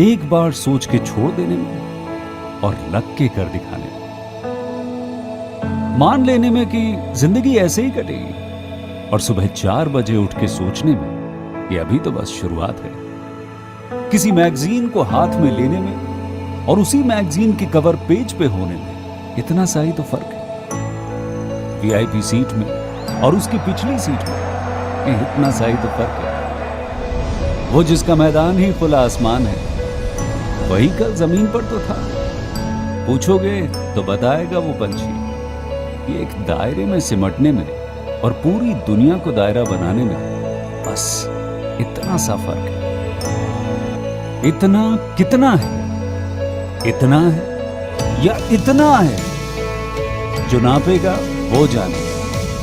एक बार सोच के छोड़ देने में और लग के कर दिखाने में, मान लेने में कि जिंदगी ऐसे ही कटेगी, और सुबह 4 बजे उठ के सोचने में कि अभी तो बस शुरुआत है। किसी मैगजीन को हाथ में लेने में और उसी मैगजीन के कवर पेज पे होने में इतना सा ही तो फर्क है। वीआईपी सीट में और उसकी पिछली सीट में इतना सा ही तो फर्क है। वो जिसका मैदान ही खुला आसमान है, वही कल जमीन पर तो था। पूछोगे तो बताएगा वो पंछी कि एक दायरे में सिमटने में और पूरी दुनिया को दायरा बनाने में बस इतना सा फर्क है। इतना कितना है? इतना है या इतना है? जो नापेगा वो जाने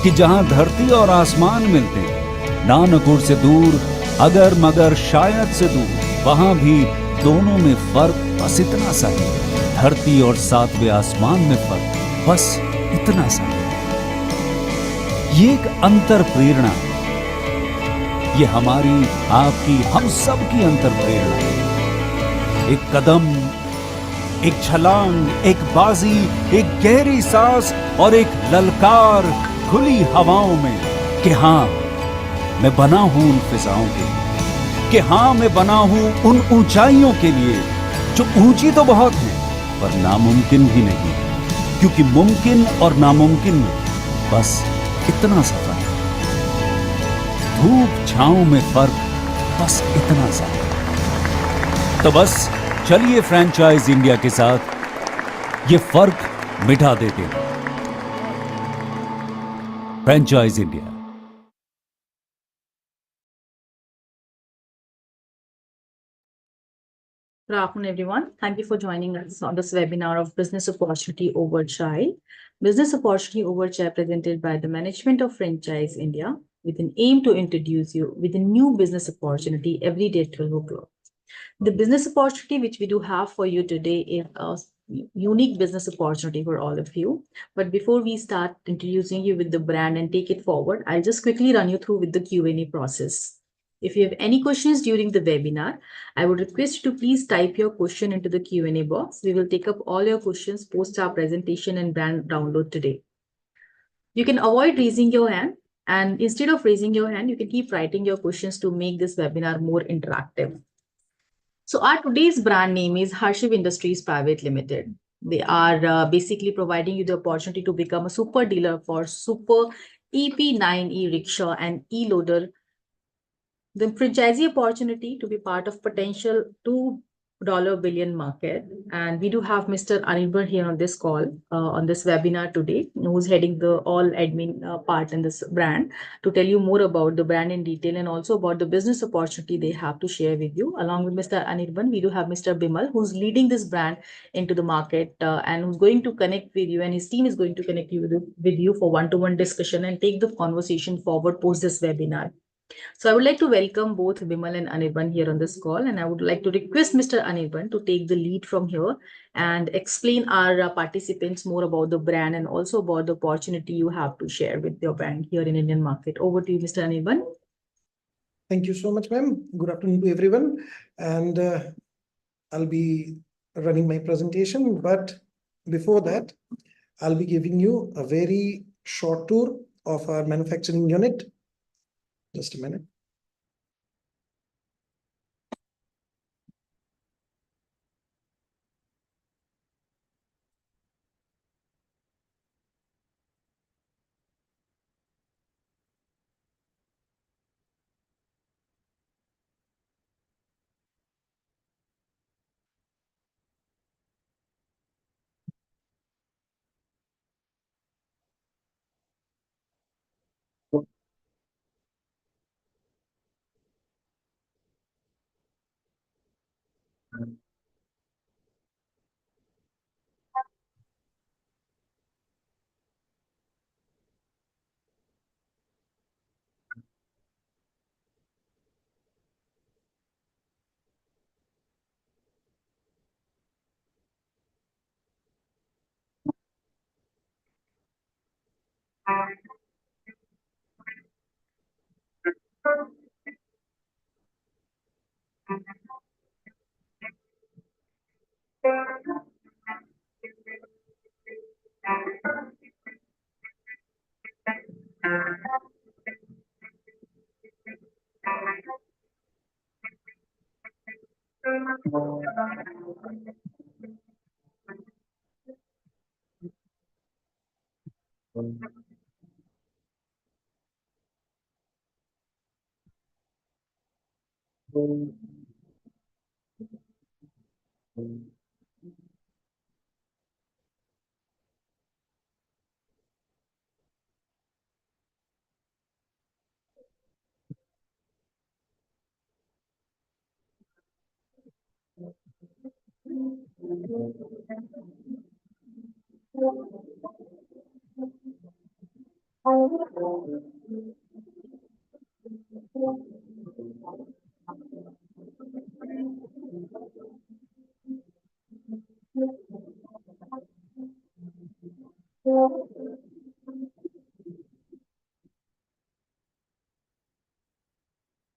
कि जहां धरती और आसमान मिलते हैं, नानकुर से दूर, अगर मगर शायद से दूर, वहां भी दोनों में फर्क बस इतना सा है। धरती और 7वें आसमान में फर्क बस इतना सा है। ये एक अंतर प्रेरणा है। ये हमारी, आपकी, हम सब की अंतर प्रेरणा है। एक कदम, एक छलांग, एक बाजी, एक गहरी सांस और एक ललकार खुली हवाओं में कि हाँ, मैं बना हूं उन फिजाओं के लिए, कि हाँ, मैं बना हूं उन ऊंचाइयों के लिए जो ऊंची तो बहुत हैं पर नामुमकिन भी नहीं, क्योंकि मुमकिन और नामुमकिन में बस इतना सा फर्क है। धूप छांव में फर्क बस इतना सा है। तो बस चलिए फ्रेंचाइज इंडिया के साथ ये फर्क मिटा देते हैं। Franchise India. Good afternoon, everyone. Thank you for joining us on this webinar of Business Opportunity Over Chai. Business Opportunity Over Chai presented by the management of Franchise India with an aim to introduce you with a new business opportunity every day at 12 o'clock. The business opportunity which we do have for you today is a unique business opportunity for all of you. But before we start introducing you with the brand and take it forward, I'll just quickly run you through with the Q&A process. If you have any questions during the webinar, I would request you to please type your question into the Q&A box. We will take up all your questions post our presentation and brand download today. You can avoid raising your hand, and instead of raising your hand, you can keep writing your questions to make this webinar more interactive. So our today's brand name is Harshvie Industries Private Limited. They are basically providing you the opportunity to become a super dealer for super EP9 e-rickshaw and e-loader. The franchisee opportunity to be part of potential $2 billion market. And we do have Mr. Anirban here on this call, on this webinar today, who's heading the all admin part in this brand to tell you more about the brand in detail and also about the business opportunity they have to share with you. Along with Mr. Anirban, we do have Mr. Bimal, who's leading this brand into the market and who's going to connect with you, and his team is going to connect you with you for one-to-one discussion and take the conversation forward post this webinar. So I would like to welcome both Bimal and Anirban here on this call, and I would like to request Mr. Anirban to take the lead from here and explain our participants more about the brand and also about the opportunity you have to share with your brand here in Indian market. Over to you, Mr. Anirban. Thank you so much, ma'am. Good afternoon to everyone. And I'll be running my presentation. But before that, I'll be giving you a very short tour of our manufacturing unit. Just a minute.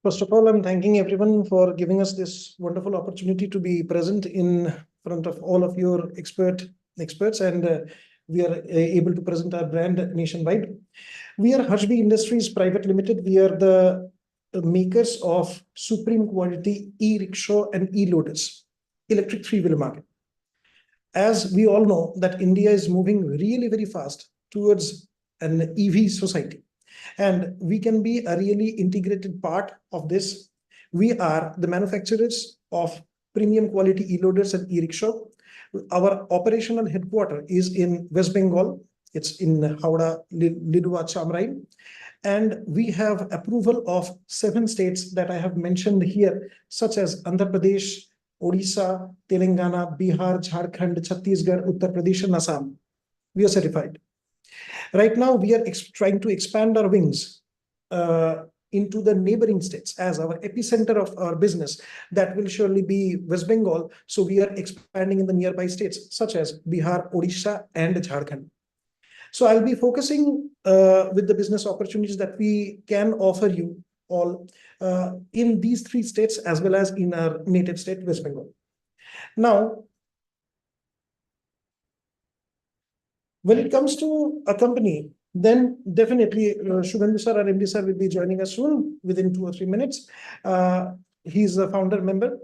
First of all, I'm thanking everyone for giving us this wonderful opportunity to be present in front of all of your experts, and we are able to present our brand nationwide. We are Harshvie Industries Private Limited. We are the makers of supreme quality e-rickshaw and e-loaders, electric three-wheeler market. As we all know that India is moving really very fast towards an EV society, and we can be a really integrated part of this. We are the manufacturers of premium quality e-loaders and e-rickshaw. Our operational headquarters is in West Bengal. It's in Howrah, Lidua, Chamrai. And we have approval of 7 states that I have mentioned here, such as Andhra Pradesh, Odisha, Telangana, Bihar, Jharkhand, Chhattisgarh, Uttar Pradesh, and Assam. We are certified. Right now, we are trying to expand our wings into the neighboring states as our epicenter of our business. That will surely be West Bengal. So we are expanding in the nearby states, such as Bihar, Odisha, and Jharkhand. So I'll be focusing with the business opportunities that we can offer you all in these 3 states, as well as in our native state, West Bengal. Now, when it comes to a company, then definitely Shubhendu sir, our MD sir, will be joining us soon within 2 or 3 minutes. He's a founder member.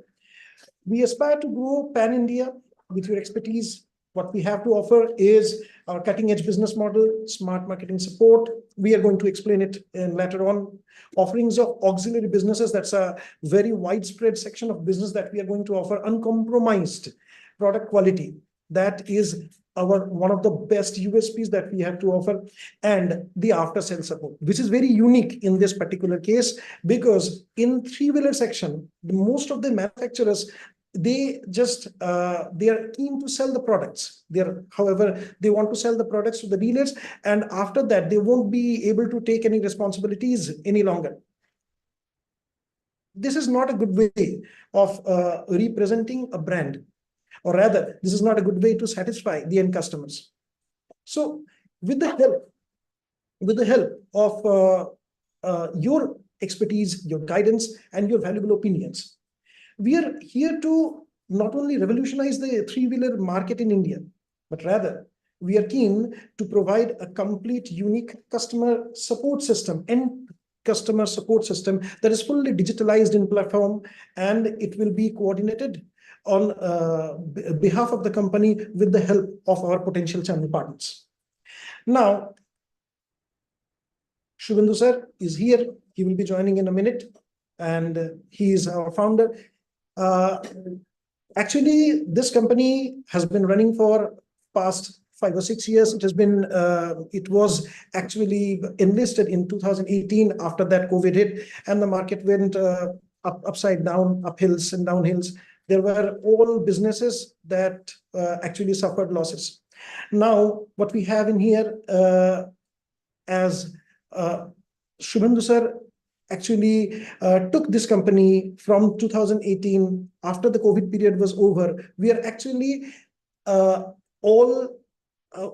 We aspire to grow pan-India with your expertise. What we have to offer is our cutting-edge business model, smart marketing support. We are going to explain it later on. Offerings of auxiliary businesses, that's a very widespread section of business that we are going to offer. Uncompromised product quality, that is one of the best USPs that we have to offer, and the after-sales support, which is very unique in this particular case, because in three-wheeler section, most of the manufacturers, they are keen to sell the products. However, they want to sell the products to the dealers, and after that, they won't be able to take any responsibilities any longer. This is not a good way of representing a brand, or rather, this is not a good way to satisfy the end customers. So, with the help of your expertise, your guidance, and your valuable opinions, we are here to not only revolutionize the three-wheeler market in India, but rather we are keen to provide a complete, unique customer support system that is fully digitalized in platform, and it will be coordinated on behalf of the company with the help of our potential channel partners. Now, Shubhendu sir is here. He will be joining in a minute, and he is our founder. Actually, this company has been running for past 5 or 6 years. It was actually enlisted in 2018. After that, COVID hit, and the market went upside down, uphills and downhills. There were all businesses that actually suffered losses. Now, what we have in here as Shubhendu sir actually took this company from 2018. After the COVID period was over, we are actually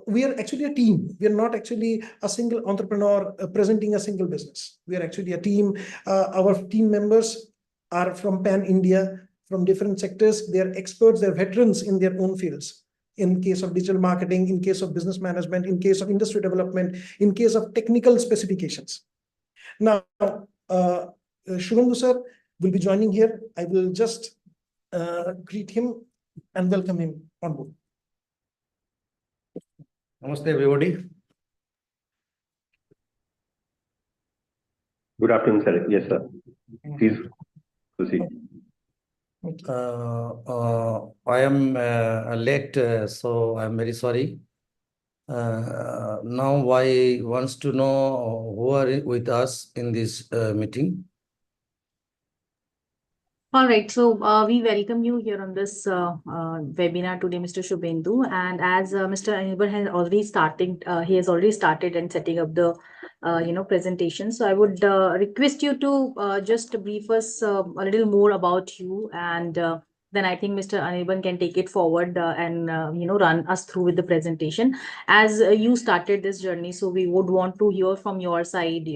we are actually a team. We are not actually a single entrepreneur presenting a single business. We are actually a team. Our team members are from pan-India, from different sectors. They are experts, they're veterans in their own fields. In case of digital marketing, in case of business management, in case of industry development, in case of technical specifications. Now, Shubhendu sir will be joining here. I will just greet him and welcome him on board. Namaste, everybody. Good afternoon, sir. Yes, sir. Please proceed. I am late, so I'm very sorry. Now I wants to know who are with us in this meeting. All right, so we welcome you here on this webinar today, Mr. Shubhendu. And as Mr. Anirban has already started, he has already started and setting up the presentation. So I would request you to just brief us a little more about you, and then I think Mr. Anirban can take it forward and run us through with the presentation as you started this journey. So we would want to hear from your side,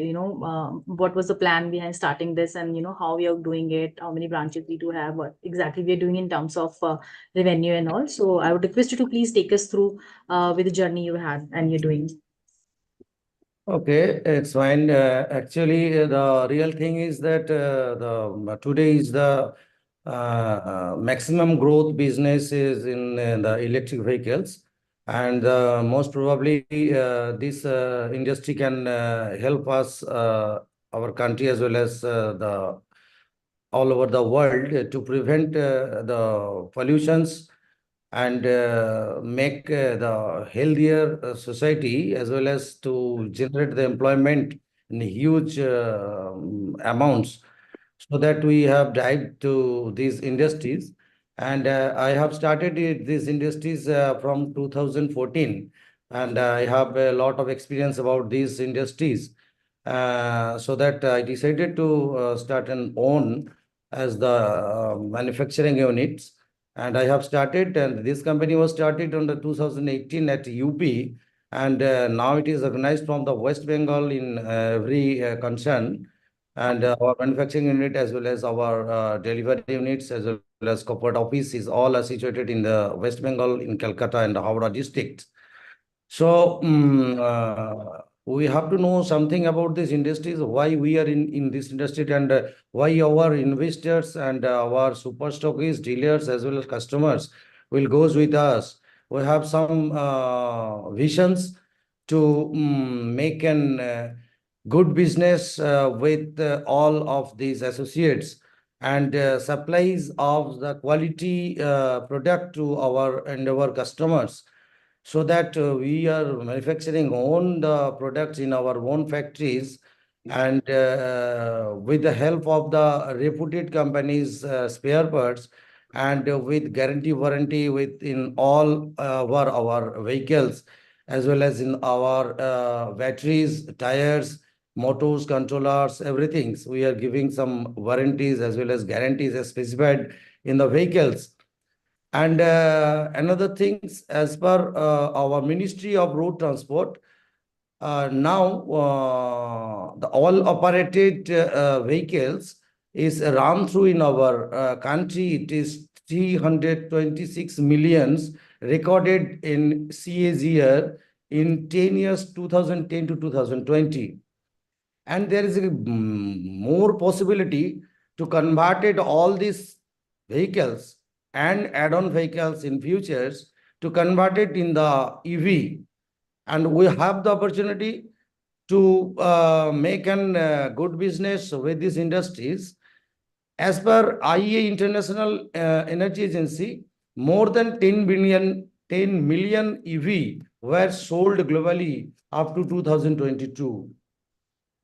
what was the plan behind starting this, and how we are doing it, how many branches we do have, what exactly we are doing in terms of revenue and all. So I would request you to please take us through with the journey you had and you're doing. Okay, it's fine. Actually, the real thing is that today is the maximum growth business is in the electric vehicles, and most probably this industry can help us, our country as well as the all over the world to prevent the pollutions and make the healthier society, as well as to generate the employment in huge amounts, so that we have dived to these industries. And I have started these industries from 2014, and I have a lot of experience about these industries. So that I decided to start an own as the manufacturing units. And I have started, and this company was started on the 2018 at UP, and now it is organized from the West Bengal in every concern. And our manufacturing unit as well as our delivery units as well as corporate office is all situated in the West Bengal in Calcutta and Howrah district. So we have to know something about these industries, why we are in this industry, and why our investors and our super stockists, dealers as well as customers will goes with us. We have some visions to make an good business with all of these associates, and supplies of the quality product to our customers, so that we are manufacturing own the products in our own factories, and with the help of the reputed companies spare parts, and with guarantee warranty within all our vehicles, as well as in our batteries, tires, motors, controllers, everything. So we are giving some warranties as well as guarantees as specified in the vehicles. And another things, as per our Ministry of Road Transport, now the all operated vehicles is run through in our country. It is 326 millions recorded in CAGR in 10 years, 2010 to 2020. And there is a more possibility to convert it all these vehicles and add-on vehicles in futures to convert it in the EV. And we have the opportunity to make an good business with these industries. As per IEA International Energy Agency, more than 10 million EV were sold globally up to 2022.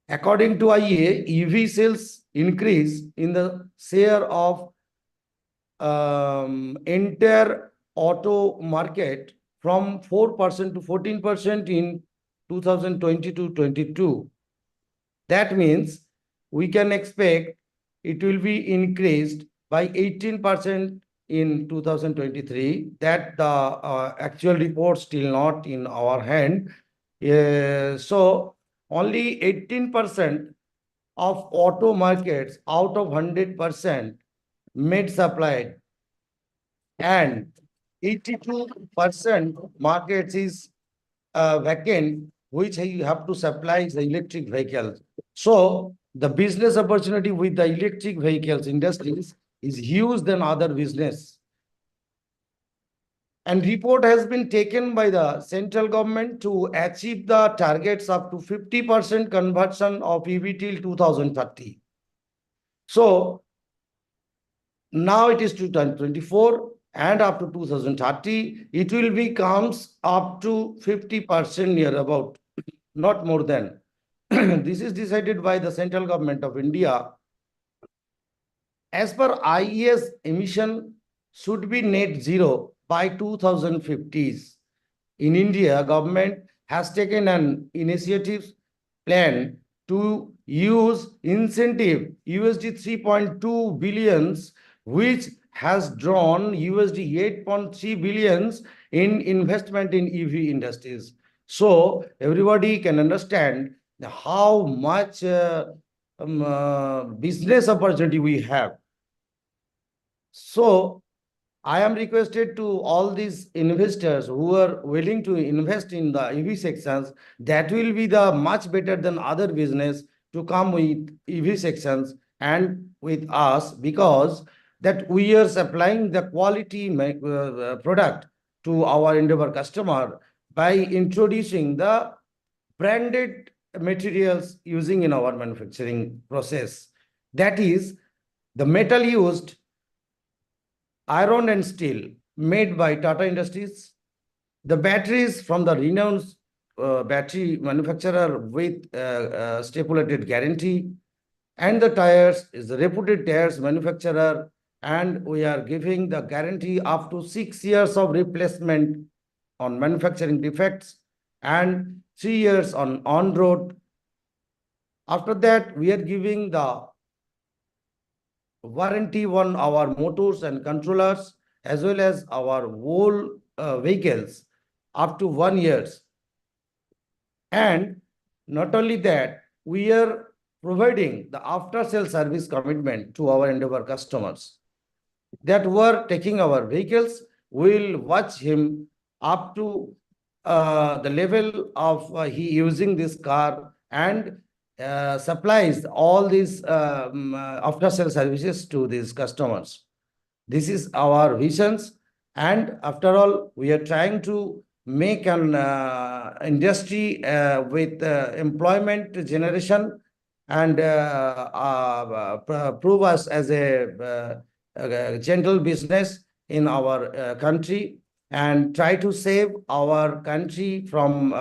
According to IEA, EV sales increase in the share of entire auto market from 4% to 14% in 2020 to 22. That means we can expect it will be increased by 18% in 2023. That the actual report still not in our hand. So only 18% of auto markets out of 100% made supplied, and 82% markets is vacant, which you have to supply the electric vehicles. So the business opportunity with the electric vehicles industries is huge than other business. And report has been taken by the central government to achieve the targets up to 50% conversion of EV till 2030. So now it is 2024 and up to 2030, it will becomes up to 50% near about, not more than. This is decided by the central government of India. As per IES, emission should be net zero by 2050s. In India, government has taken an initiative plan to use incentive USD 3.2 billions, which has drawn USD 8.3 billions in investment in EV industries. So everybody can understand how much business opportunity we have. So I am requested to all these investors who are willing to invest in the EV sections, that will be the much better than other business to come with EV sections and with us, because that we are supplying the quality product to our endeavor customer by introducing the branded materials using in our manufacturing process. That is, the metal used, iron and steel made by Tata Industries, the batteries from the renowned battery manufacturer with stipulated guarantee, and the tires is the reputed tires manufacturer, and we are giving the guarantee up to 6 years of replacement on manufacturing defects and 3 years on road. After that, we are giving the warranty on our motors and controllers as well as our whole vehicles up to 1 year. And not only that, we are providing the after-sale service commitment to our endeavor customers that were taking our vehicles. Will watch him up to the level of he using this car, and supplies all these after-sale services to these customers. This is our visions, and after all, we are trying to make an industry with employment generation and prove us as a gentle business in our country, and try to save our country from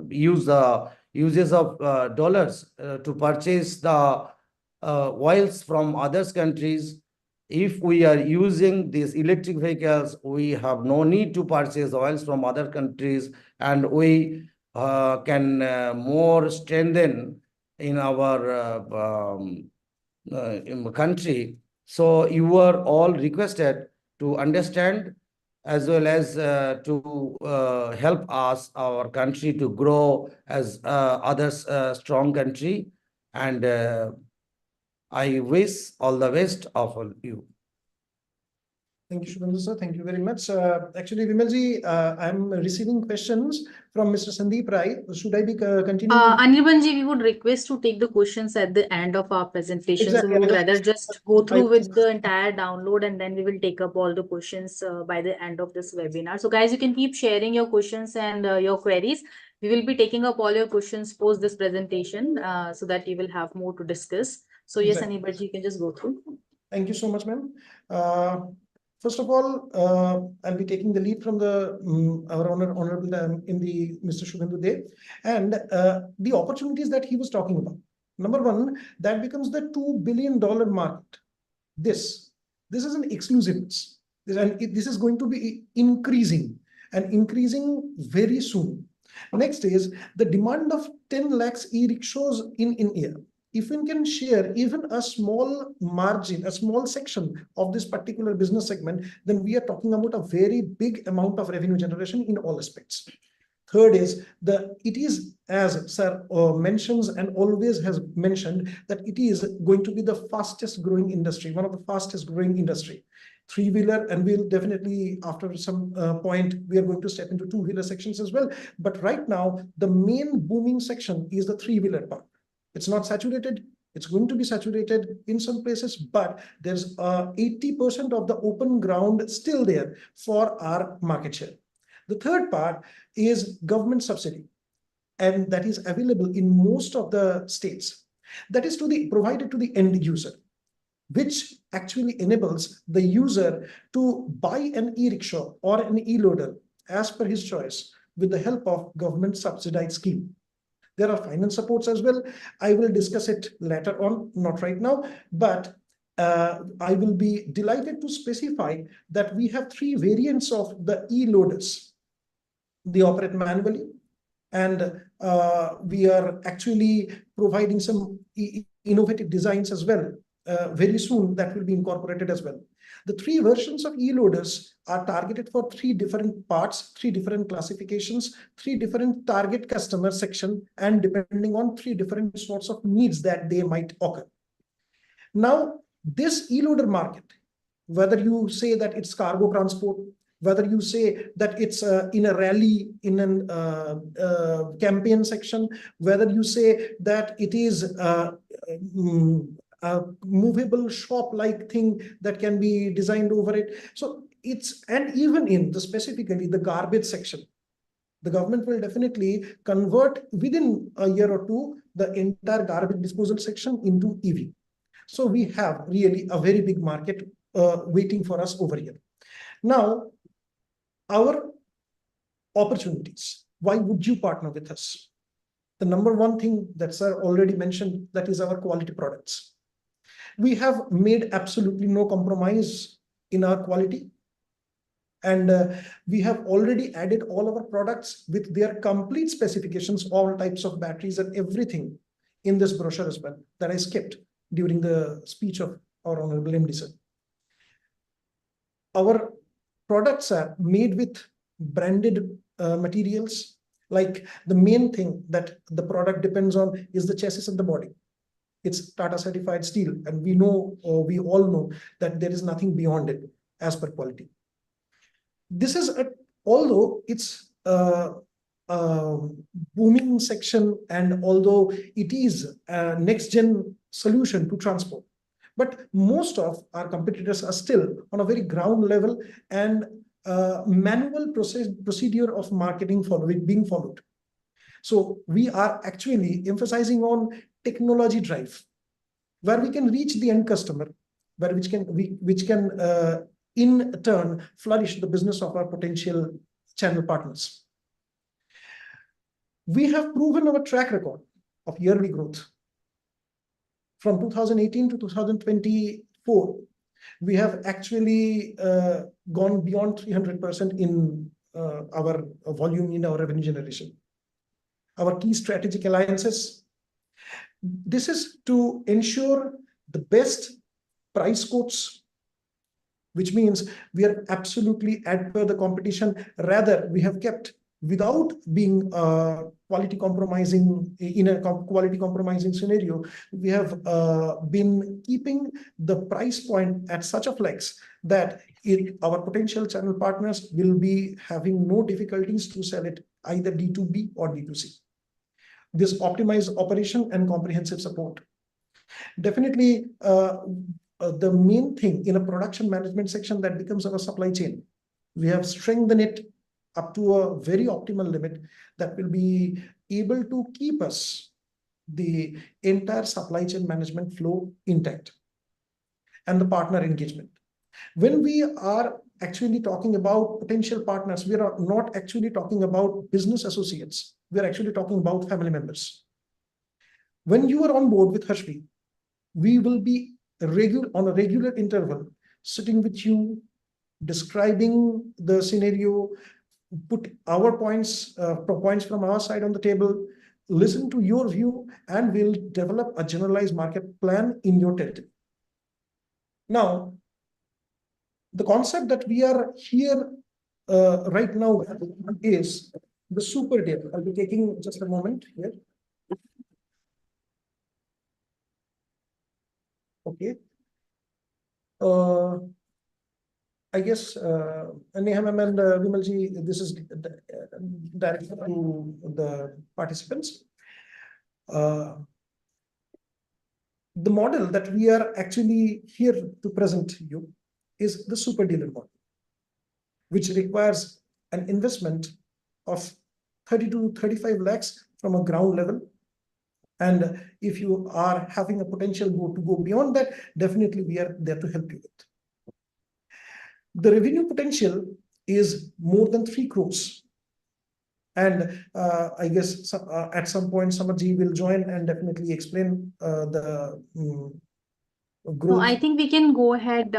uses of dollars to purchase the oils from other countries. If we are using these electric vehicles, we have no need to purchase oils from other countries, and we can more strengthen in our country. So you are all requested to understand as well as to help us, our country, to grow as others strong country. And I wish all the best of all you. Thank you, Shubhendu sir. Thank you very much. Actually, Vimalji, I'm receiving questions from Mr. Sandeep Rai. Should I be continuing? Anirbanji, we would request to take the questions at the end of our presentation. Exactly. So we would rather just go through with the entire download, and then we will take up all the questions by the end of this webinar. So guys, you can keep sharing your questions and your queries. We will be taking up all your questions post this presentation so that you will have more to discuss. So yes, Anirbanji, you can just go through. Thank you so much, ma'am. First of all, I'll be taking the lead from the our honorable MD, Mr. Shubhendu Dey, and the opportunities that he was talking about. Number one, that becomes the $2 billion market. This is an exclusiveness, and this is going to be increasing and increasing very soon. Next is the demand of 10 lakhs e-rickshaws in India. If we can share even a small margin, a small section of this particular business segment, then we are talking about a very big amount of revenue generation in all aspects. Third is it is, as sir mentions and always has mentioned, that it is going to be the fastest growing industry, one of the fastest growing industry. Three-wheeler, and we'll definitely after some point we are going to step into two-wheeler sections as well. But right now the main booming section is the three-wheeler part. It's not saturated. It's going to be saturated in some places, but there's 80% of the open ground still there for our market share. The third part is government subsidy, and that is available in most of the states. That is provided to the end user, which actually enables the user to buy an e-rickshaw or an e-loader as per his choice with the help of government subsidized scheme. There are finance supports as well. I will discuss it later on, not right now, but I will be delighted to specify that we have three variants of the e-loaders. They operate manually, and we are actually providing some innovative designs as well. Very soon that will be incorporated as well. The three versions of e-loaders are targeted for three different parts, three different classifications, three different target customer section, and depending on three different sorts of needs that they might occur. Now, this e-loader market, whether you say that it's cargo transport, whether you say that it's in a rally, in a campaign section, whether you say that it is a movable shop-like thing that can be designed over it. So it's, and even in the specifically the garbage section, the government will definitely convert within a year or two the entire garbage disposal section into EV. So we have really a very big market waiting for us over here. Now, our opportunities. Why would you partner with us? The number one thing that sir already mentioned, that is our quality products. We have made absolutely no compromise in our quality. And we have already added all our products with their complete specifications, all types of batteries and everything in this brochure as well, that I skipped during the speech of our Honorable MD sir. Our products are made with branded materials. Like the main thing that the product depends on is the chassis and the body. It's Tata certified steel, and we know, we all know that there is nothing beyond it as per quality. This is although it's a booming section, and although it is a next gen solution to transport, but most of our competitors are still on a very ground level and manual procedure of marketing being followed. So we are actually emphasizing on technology drive, where we can reach the end customer, which can in turn flourish the business of our potential channel partners. We have proven our track record of yearly growth. From 2018 to 2024, we have actually gone beyond 300% in our volume, in our revenue generation. Our key strategic alliances. This is to ensure the best price quotes, which means we are absolutely as per the competition. Rather, we have kept, without being quality compromising, in a quality compromising scenario, we have been keeping the price point at such a flex that our potential channel partners will be having no difficulties to sell it either D2B or D2C. This optimized operation and comprehensive support. Definitely, the main thing in a production management section that becomes our supply chain. We have strengthened it up to a very optimal limit that will be able to keep us the entire supply chain management flow intact. And the partner engagement. When we are actually talking about potential partners, we are not actually talking about business associates. We are actually talking about family members. When you are on board with Harshvie, we will be on a regular interval sitting with you, describing the scenario, put our points from our side on the table, listen to your view, and we'll develop a generalized market plan in your territory. Now, the concept that we are here right now is the super deal. I'll be taking just a moment here. Okay. I guess Neham and Vimalji, this is directed to the participants. The model that we are actually here to present to you is the super dealer model, which requires an investment of 30 to 35 lakhs from a ground level. And if you are having a potential to go beyond that, definitely we are there to help you with. The revenue potential is more than 3 crores. And I guess at some point, Samarji will join and definitely explain the growth. No, I think we can go ahead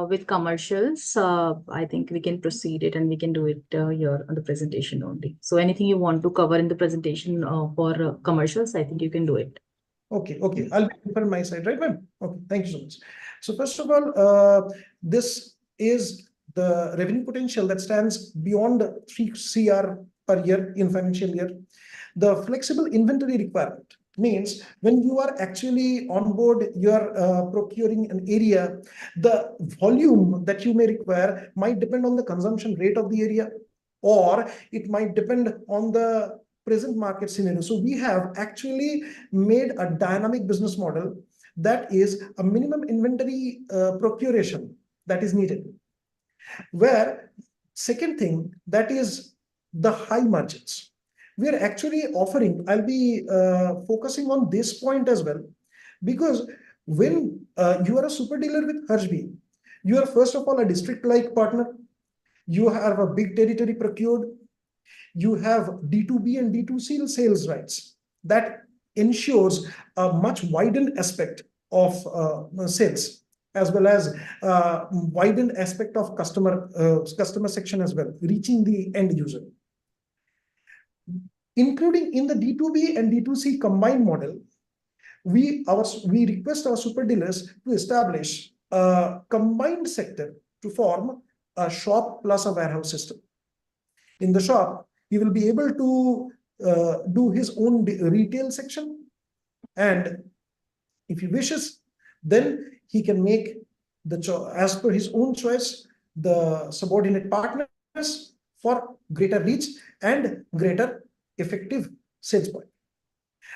with commercials. I think we can proceed it and we can do it here on the presentation only. So anything you want to cover in the presentation for commercials, I think you can do it. Okay, I'll be on my side, right, ma'am? Okay, thank you so much. So first of all, this is the revenue potential that stands beyond 3 CR per year in financial year. The flexible inventory requirement means when you are actually on board, you're procuring an area, the volume that you may require might depend on the consumption rate of the area, or it might depend on the present market scenario. So we have actually made a dynamic business model that is a minimum inventory procuration that is needed. Where second thing, that is the high margins. We are actually offering, I'll be focusing on this point as well, because when you are a super dealer with Harshvie, you are first of all a district-like partner. You have a big territory procured. You have D2B and D2C sales rights that ensures a much widened aspect of sales, as well as widened aspect of customer section as well, reaching the end user. Including in the D2B and D2C combined model, we request our super dealers to establish a combined sector to form a shop plus a warehouse system. In the shop, he will be able to do his own retail section, and if he wishes, then he can make as per his own choice the subordinate partners for greater reach and greater effective sales point.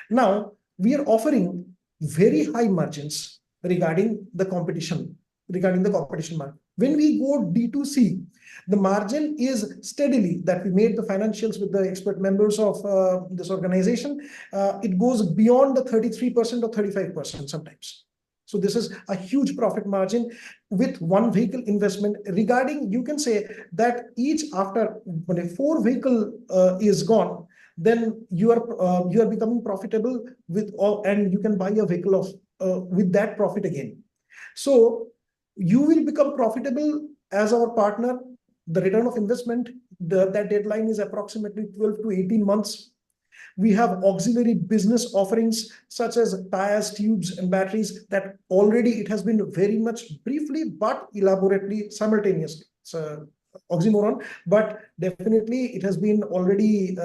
Now we are offering very high margins regarding the competition market. When we go D2C, the margin is steadily that we made the financials with the expert members of this organization. It goes beyond the 33% or 35% sometimes. So this is a huge profit margin with one vehicle investment. Regarding, you can say that each after when a 4 vehicle is gone, then you are becoming profitable with all, and you can buy a vehicle of with that profit again. So you will become profitable as our partner. The return of investment, that deadline is approximately 12 to 18 months. We have auxiliary business offerings such as tires, tubes, and batteries that already it has been very much briefly but elaborately simultaneously. So oxymoron, but definitely it has been already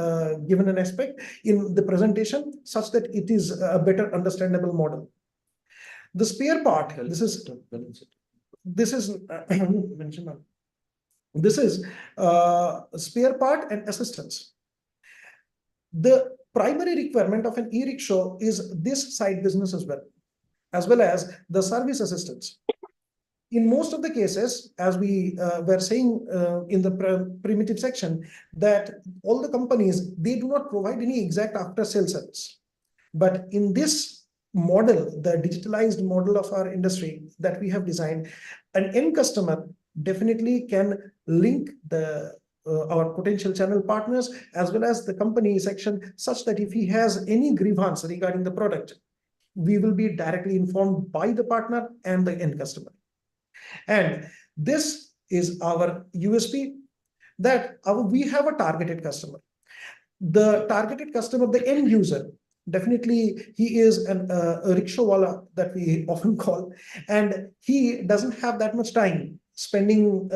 given an aspect in the presentation such that it is a better understandable model. The spare part, this is spare part and assistance. The primary requirement of an e-rickshaw is this side business as well as the service assistance. In most of the cases, as we were saying in the primitive section, that all the companies, they do not provide any exact after-sale service. But in this model, the digitalized model of our industry that we have designed, an end customer definitely can link our potential channel partners as well as the company section, such that if he has any grievance regarding the product, we will be directly informed by the partner and the end customer. And this is our USP, that we have a targeted customer. The targeted customer, the end user, definitely he is a rickshawala that we often call, and he doesn't have that much time spending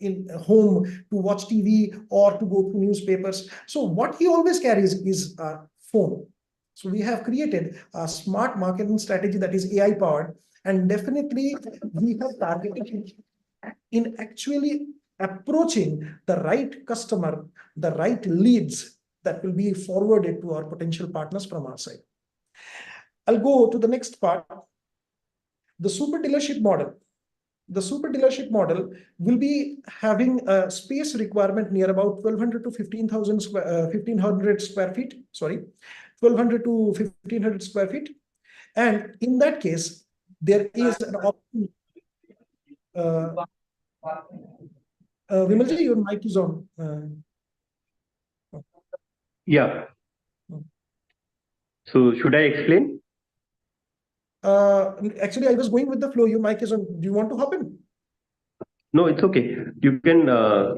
in home to watch TV or to go through newspapers. So what he always carries is a phone. So we have created a smart marketing strategy that is AI powered, and definitely we have targeted in actually approaching the right customer, the right leads that will be forwarded to our potential partners from our side. I'll go to the next part. The super dealership model will be having a space requirement near about 1200 to 1500 square feet. Sorry, 1200 to 1500 square feet. And in that case, there is an option. Vimalji, your mic is on. Yeah. So should I explain? Actually, I was going with the flow. Your mic is on. Do you want to hop in? No, it's okay. You can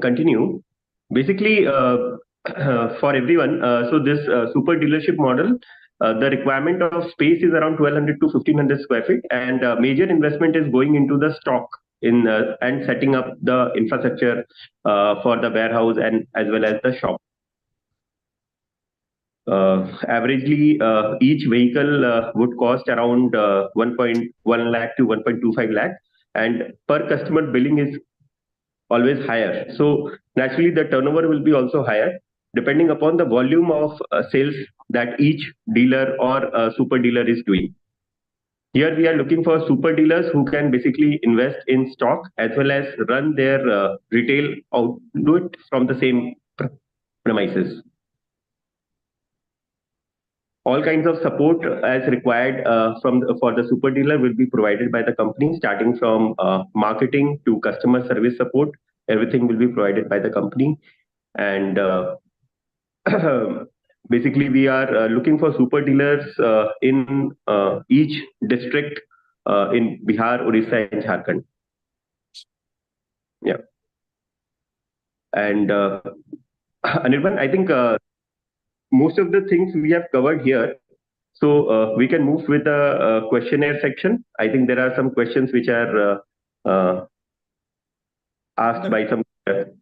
continue. Basically, for everyone, so this super dealership model, the requirement of space is around 1200 to 1500 square feet, and major investment is going into the stock in and setting up the infrastructure for the warehouse and as well as the shop. Averagely, each vehicle would cost around 1.1 lakh to 1.25 lakh, and per customer billing is always higher. So naturally, the turnover will be also higher depending upon the volume of sales that each dealer or super dealer is doing. Here we are looking for super dealers who can basically invest in stock as well as run their retail outlet from the same premises. All kinds of support as required for the super dealer will be provided by the company, starting from marketing to customer service support. Everything will be provided by the company. And basically, we are looking for super dealers in each district in Bihar, Odisha, and Jharkhand. Yeah. And Anirban, I think most of the things we have covered here. So we can move with the questionnaire section. I think there are some questions which are asked by some.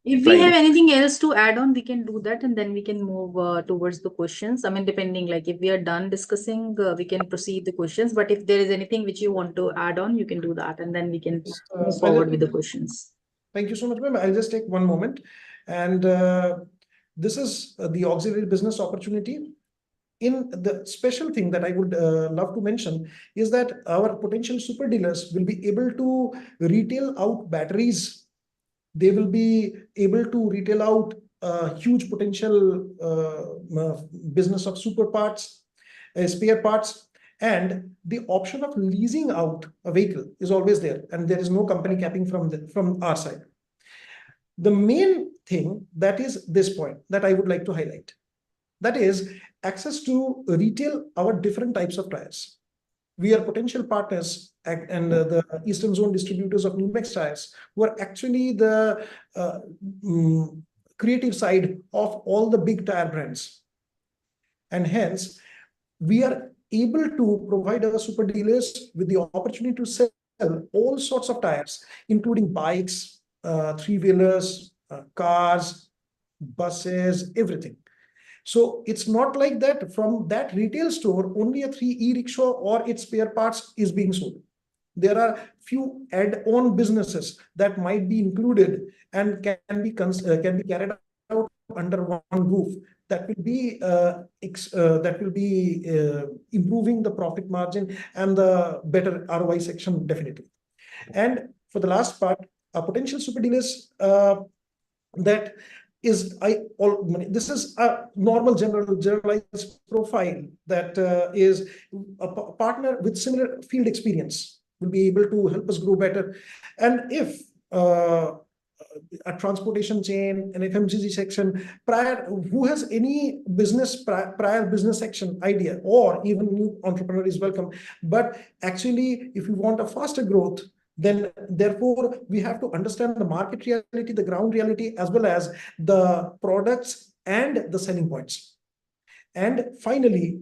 If we have anything else to add on, we can do that, and then we can move towards the questions. I mean, depending, like if we are done discussing, we can proceed the questions. But if there is anything which you want to add on, you can do that, and then we can move forward with the questions. Thank you so much, ma'am. I'll just take one moment. And this is the auxiliary business opportunity. In the special thing that I would love to mention is that our potential super dealers will be able to retail out batteries. They will be able to retail out huge potential business of super parts, spare parts, and the option of leasing out a vehicle is always there, and there is no company capping from our side. The main thing that is this point that I would like to highlight, that is access to retail our different types of tires. We are potential partners and the Eastern Zone distributors of Numex tires, who are actually the creative side of all the big tire brands. And hence, we are able to provide our super dealers with the opportunity to sell all sorts of tires, including bikes, three-wheelers, cars, buses, everything. So it's not like that from that retail store, only a 3 e-rickshaw or its spare parts is being sold. There are few add-on businesses that might be included and can be carried out under one roof. That will be improving the profit margin and the better ROI section, definitely. And for the last part, potential super dealers that is this is a normal generalized profile that is a partner with similar field experience will be able to help us grow better. And if a transportation chain, an FMCG section, who has any business prior business section idea, or even new entrepreneur is welcome. But actually, if you want a faster growth, then therefore we have to understand the market reality, the ground reality, as well as the products and the selling points. And finally,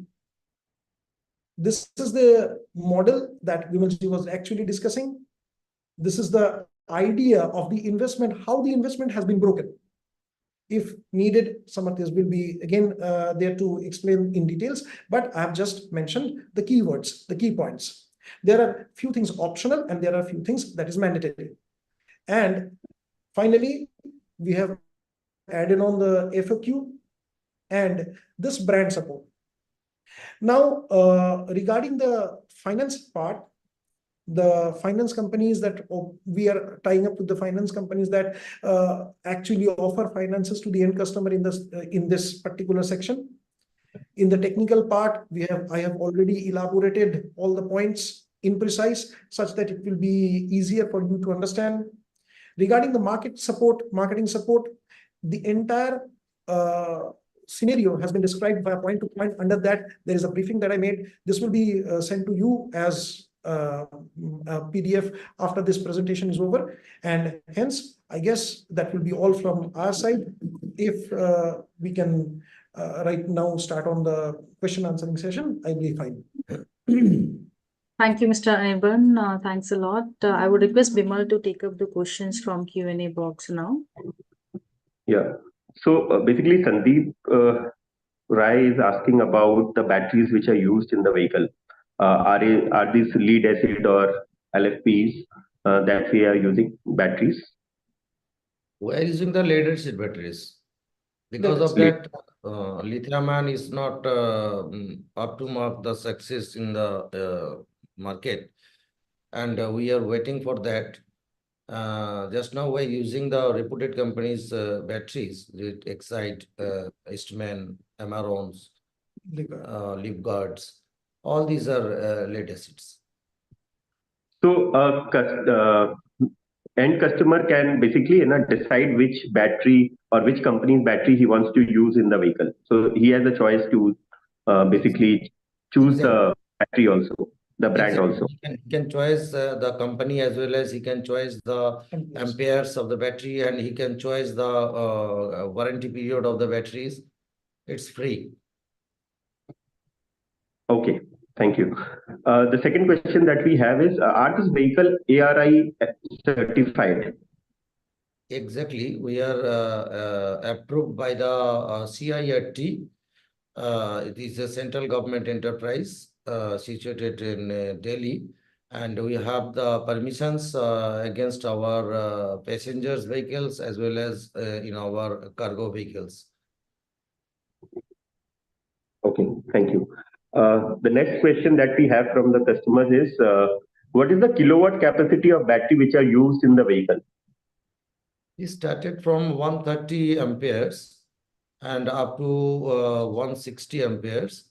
this is the model that Vimalji was actually discussing. This is the idea of the investment, how the investment has been broken. If needed, Samarthas will be again there to explain in details, but I have just mentioned the keywords, the key points. There are few things optional and there are few things that is mandatory. And finally, we have added on the FAQ and this brand support. Now, regarding the finance part, the finance companies that we are tying up with the finance companies that actually offer finances to the end customer in this particular section. In the technical part, I have already elaborated all the points in precise such that it will be easier for you to understand. Regarding the marketing support, the entire scenario has been described by point to point. Under that, there is a briefing that I made. This will be sent to you as a PDF after this presentation is over. And hence, I guess that will be all from our side. If we can right now start on the question answering session, I'll be fine. Thank you, Mr. Ivan. Thanks a lot. I would request Bimal to take up the questions from Q&A box now. Yeah. So basically, Sandeep Rai is asking about the batteries which are used in the vehicle. Are these lead acid or LFPs that we are using batteries? We are using the lead acid batteries. Because of that, lithium-ion is not up to mark the success in the market. And we are waiting for that. Just now we're using the reputed companies' batteries, Excite, Eastman, Amarons, Livguards. All these are lead acids. So end customer can basically decide which battery or which company's battery he wants to use in the vehicle. So he has a choice to basically choose the battery also, the brand also. He can choose the company as well as he can choose the amperes of the battery, and he can choose the warranty period of the batteries. It's free. Okay, thank you. The second question that we have is, are this vehicle ARI certified? Exactly. We are approved by the CIRT. It is a central government enterprise situated in Delhi. And we have the permissions against our passengers' vehicles as well as in our cargo vehicles. Okay, thank you. The next question that we have from the customers is, what is the kilowatt capacity of battery which are used in the vehicle? We started from 130 amperes and up to 160 amperes.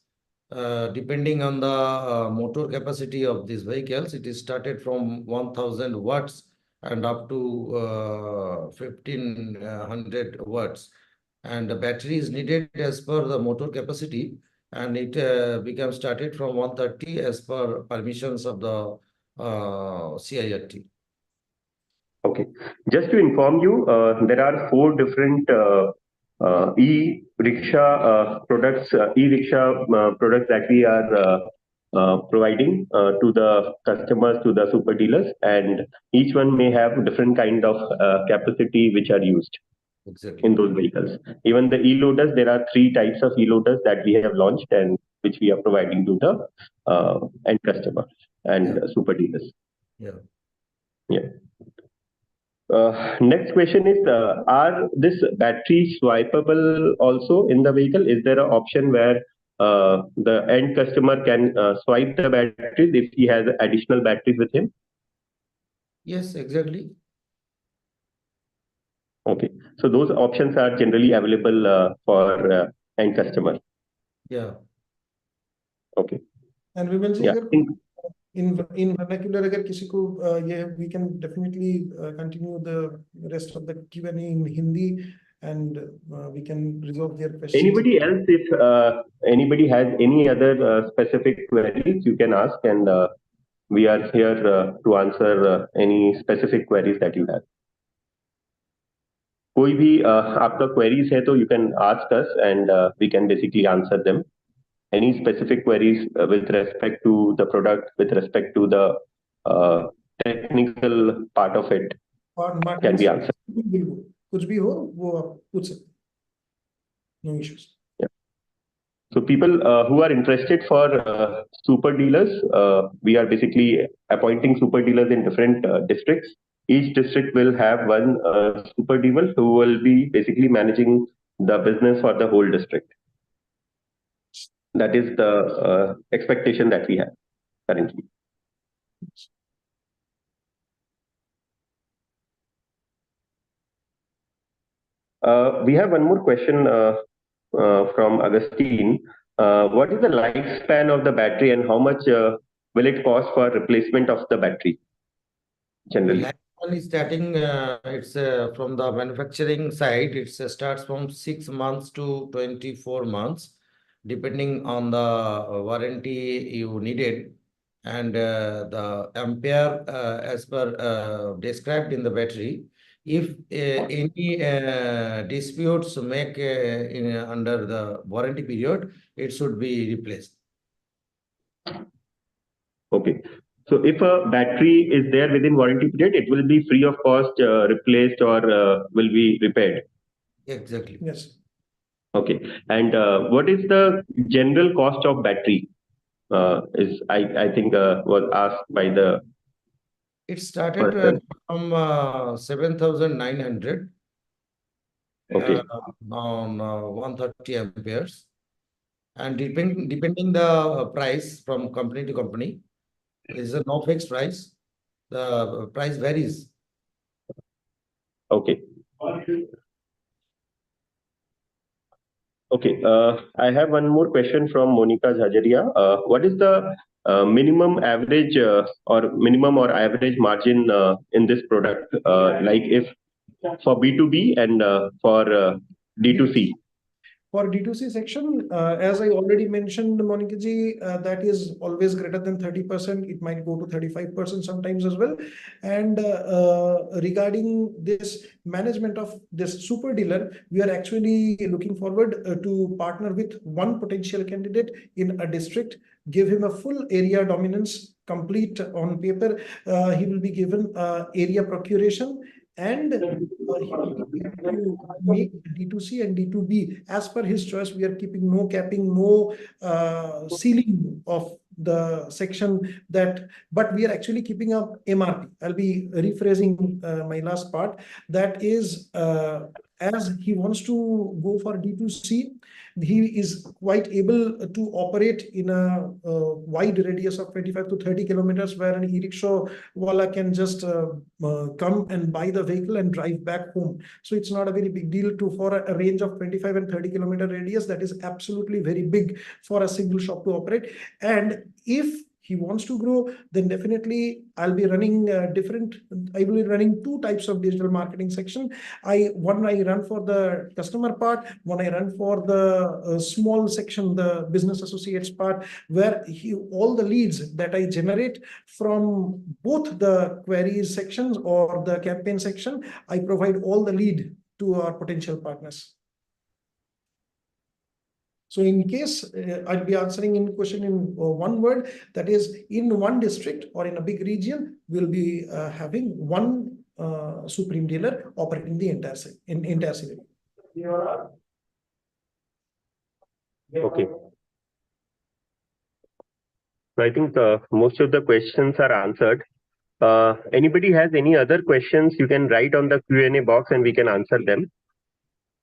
Depending on the motor capacity of these vehicles, it is started from 1000 watts and up to 1500 watts. And the battery is needed as per the motor capacity, and it becomes started from 130 as per permissions of the CIRT. Okay, just to inform you, there are 4 different e-rickshaw products that we are providing to the customers, to the super dealers, and each one may have different kind of capacity which are used in those vehicles. Even the e-loaders, there are 3 types of e-loaders that we have launched and which we are providing to the end customer and super dealers. Yeah. Next question is, are this battery swipeable also in the vehicle? Is there an option where the end customer can swipe the batteries if he has additional batteries with him? Yes, exactly. Okay, so those options are generally available for end customer. Yeah. Okay. And we will see in vernacular, we can definitely continue the rest of the Q&A in Hindi, and we can resolve their questions. Anybody else, if anybody has any other specific queries, you can ask, and we are here to answer any specific queries that you have. कोई भी आपका queries है तो you can ask us and we can basically answer them. Any specific queries with respect to the product, with respect to the technical part of it, can be answered. कुछ भी हो वो आप पूछ सकते हैं. No issues. Yeah. So people who are interested for super dealers, we are basically appointing super dealers in different districts. Each district will have one super dealer who will be basically managing the business for the whole district. That is the expectation that we have currently. We have one more question from Augustine. What is the lifespan of the battery and how much will it cost for replacement of the battery generally? Lifespan is starting, it's from the manufacturing side, it starts from 6 months to 24 months, depending on the warranty you needed. And the ampere, as per described in the battery, if any disputes make under the warranty period, it should be replaced. Okay. So if a battery is there within warranty period, it will be free of cost replaced or will be repaired. Exactly. Yes. Okay. And what is the general cost of battery? Is I think was asked by the It started person. from 7,900 Okay. on 130 amperes. And depending the price from company to company, there is no fixed price. The price varies. Okay. Okay. I have one more question from Monica Jhajaria. What is the minimum average or minimum or average margin in this product? Like if for B2B and for D2C? For D2C section, as I already mentioned, Monica ji, that is always greater than 30%. It might go to 35% sometimes as well. And regarding this management of this super dealer, we are actually looking forward to partner with one potential candidate in a district, give him a full area dominance, complete on paper. He will be given area procuration, and he will be able to make D2C and D2B as per his choice. We are keeping no capping, no ceiling of the section that, but we are actually keeping up MRP. I'll be rephrasing my last part. That is, as he wants to go for D2C, he is quite able to operate in a wide radius of 25 to 30 kilometers, where an e-rickshaw wala can just come and buy the vehicle and drive back home. So it's not a very big deal to, for a range of 25 and 30 kilometer radius, that is absolutely very big for a single shop to operate. And if he wants to grow, then definitely I'll be running I will be running two types of digital marketing section. One I run for the customer part, one I run for the small section, the business associates part, where all the leads that I generate from both the queries sections or the campaign section, I provide all the lead to our potential partners. So in case I'll be answering in question in one word, that is, in one district or in a big region, we'll be having one supreme dealer operating the entire city. Okay. So I think most of the questions are answered. Anybody has any other questions, you can write on the Q&A box and we can answer them.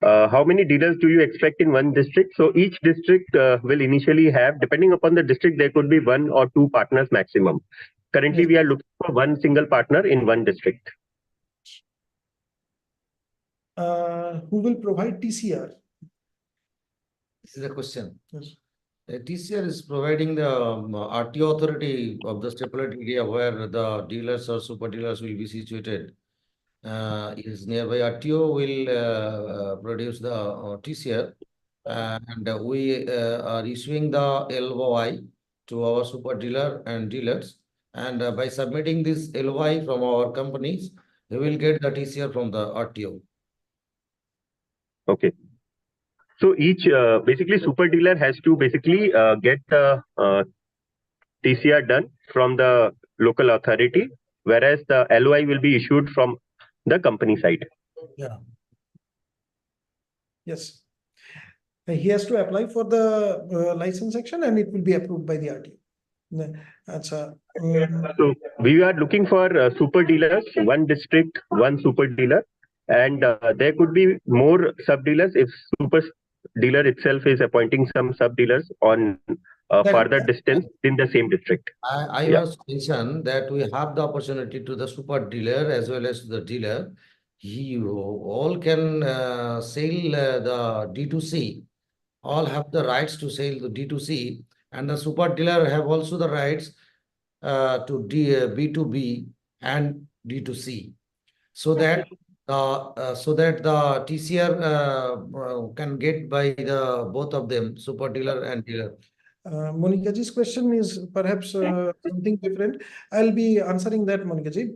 How many dealers do you expect in one district? So each district will initially have, depending upon the district, there could be one or two partners maximum. Currently, we are looking for one single partner in one district. Who will provide TCR? This is the question. Yes. TCR is providing the RTO authority of the stipulated area where the dealers or super dealers will be situated. His nearby RTO will produce the TCR, and we are issuing the LOI to our super dealer and dealers. And by submitting this LOI from our companies, they will get the TCR from the RTO. Okay. So each basically super dealer has to basically get the TCR done from the local authority, whereas the LOI will be issued from the company side. Yeah. Yes. He has to apply for the license section and it will be approved by the RTO. So we are looking for super dealers, one district, one super dealer, and there could be more sub dealers if super dealer itself is appointing some sub dealers on further distance in the same district. I was mentioned that we have the opportunity to the super dealer as well as the dealer. you all can sell the D2C, all have the rights to sell the D2C, and the super dealer have also the rights to B2B and D2C, so that the TCR can get by the both of them, super dealer and dealer. Monica ji's question is perhaps something different. I'll be answering that, Monica ji.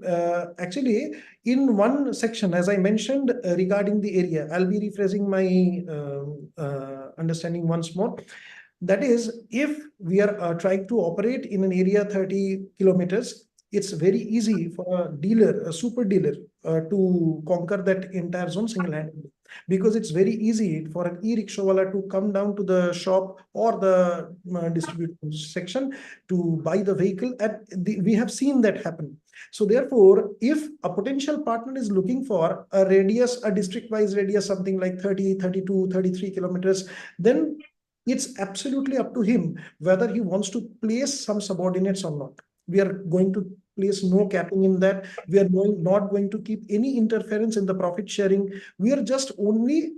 Actually, in one section, as I mentioned regarding the area, I'll be rephrasing my understanding once more. That is, if we are trying to operate in an area 30 kilometers, it's very easy for a dealer, a super dealer, to conquer that entire zone single-handedly. Because it's very easy for an e-rickshaw to come down to the shop or the distribution section to buy the vehicle. We have seen that happen. So therefore, if a potential partner is looking for a radius, a district-wise radius, something like 30, 32, 33 kilometers, then it's absolutely up to him whether he wants to place some subordinates or not. We are going to place no capping in that. We are not going to keep any interference in the profit sharing. We are just only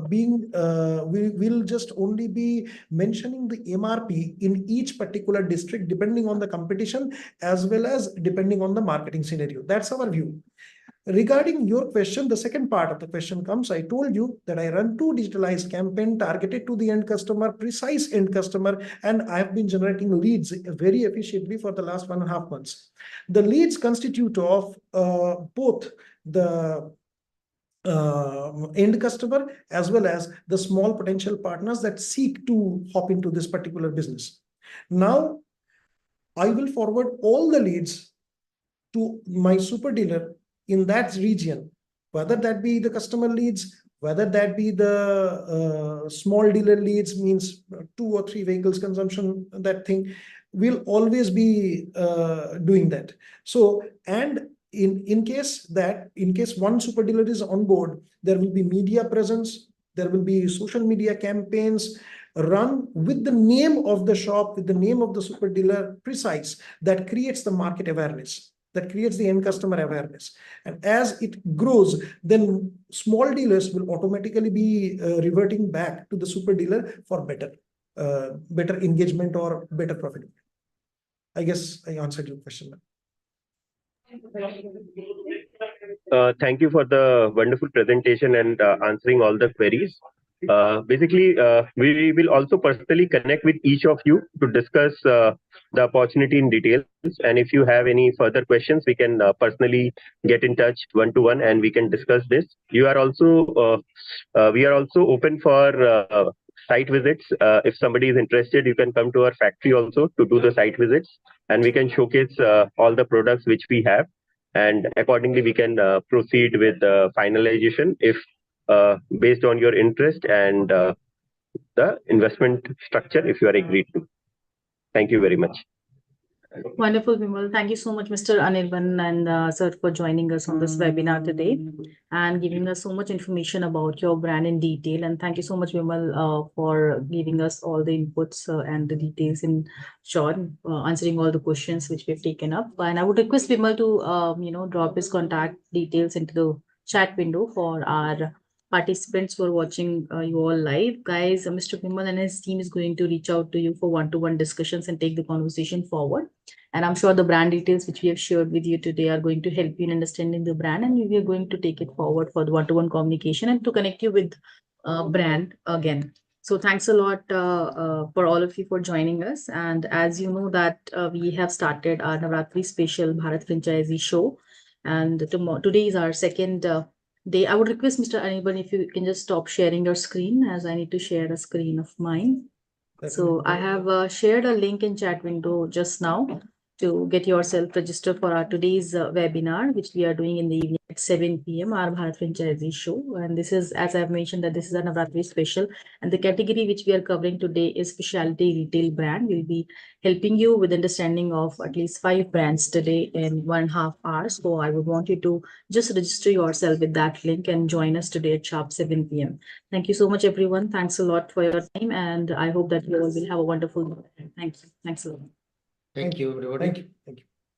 we will just only be mentioning the MRP in each particular district, depending on the competition as well as depending on the marketing scenario. That's our view. Regarding your question, the second part of the question comes, I told you that I run 2 digitalized campaign targeted to the end customer, precise end customer, and I have been generating leads very efficiently for the last 1.5 months. The leads constitute of both the end customer as well as the small potential partners that seek to hop into this particular business. Now, I will forward all the leads to my super dealer in that region, whether that be the customer leads, whether that be the small dealer leads, means 2 or 3 vehicles consumption, that thing will always be doing that. So, and in case one super dealer is on board, there will be media presence, there will be social media campaigns run with the name of the shop, with the name of the super dealer precise, that creates the market awareness, that creates the end customer awareness. And as it grows, then small dealers will automatically be reverting back to the super dealer for better engagement or better profit. I guess I answered your question. Thank you for the wonderful presentation and answering all the queries. Basically, we will also personally connect with each of you to discuss the opportunity in details. And if you have any further questions, we can personally get in touch one-to-one and we can discuss this. We are also open for site visits. If somebody is interested, you can come to our factory also to do the site visits, and we can showcase all the products which we have. And accordingly, we can proceed with finalization if based on your interest and the investment structure, if you are agreed to. Thank you very much. Wonderful, Vimal. Thank you so much, Mr. Anirban and sir, for joining us on this webinar today and giving us so much information about your brand in detail. And thank you so much, Vimal, for giving us all the inputs and the details in short, answering all the questions which we've taken up. And I would request Vimal to, drop his contact details into the chat window for our participants who are watching you all live. Guys, Mr. Vimal and his team is going to reach out to you for one-to-one discussions and take the conversation forward. And I'm sure the brand details which we have shared with you today are going to help you in understanding the brand, and we are going to take it forward for the one-to-one communication and to connect you with brand again. So thanks a lot for all of you for joining us. And as you know that we have started our Navratri special Bharat Franchisee show. And today is our second day. I would request Mr. Anirban if you can just stop sharing your screen, as I need to share a screen of mine. So I have shared a link in chat window just now to get yourself registered for our today's webinar, which we are doing in the evening at 7 p.m. our Bharat Franchisee show. And this is, as I've mentioned, that this is a Navratri special. And the category which we are covering today is specialty retail brand. We'll be helping you with understanding of at least 5 brands today in 1.5 hours. So I would want you to just register yourself with that link and join us today at sharp 7 p.m. Thank you so much, everyone. Thanks a lot for your time. And I hope that you all will have a wonderful day. Thank you. Thanks a lot. Thank you, everybody. Thank you. Thank you.